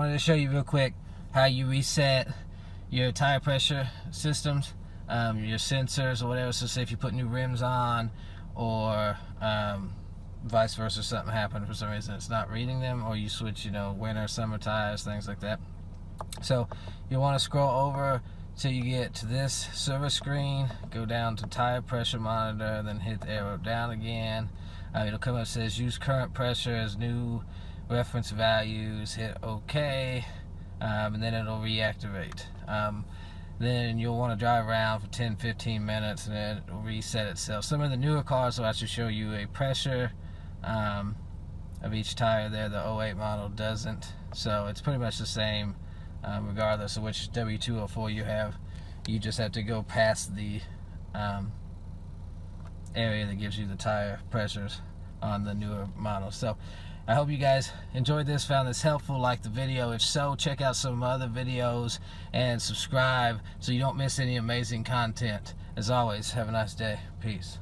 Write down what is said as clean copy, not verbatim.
wanted to show you real quick how you reset your tire pressure systems, your sensors or whatever. So say if you put new rims on, or vice versa, something happened for some reason it's not reading them, or you switch, winter, summer tires, things like that. So you want to scroll over till you get to this service screen, go down to tire pressure monitor, then hit the arrow down again. It'll come up and says use current pressure as new reference values, hit OK, and then it'll reactivate. Then you'll want to drive around for 10-15 minutes and then it'll reset itself. Some of the newer cars will actually show you a pressure of each tire there. The 08 model doesn't, so it's pretty much the same regardless of which W204 you have. You just have to go past the area that gives you the tire pressures on the newer model. So I hope you guys enjoyed this, found this helpful, liked the video. If so, check out some other videos and subscribe so you don't miss any amazing content. As always, have a nice day. Peace.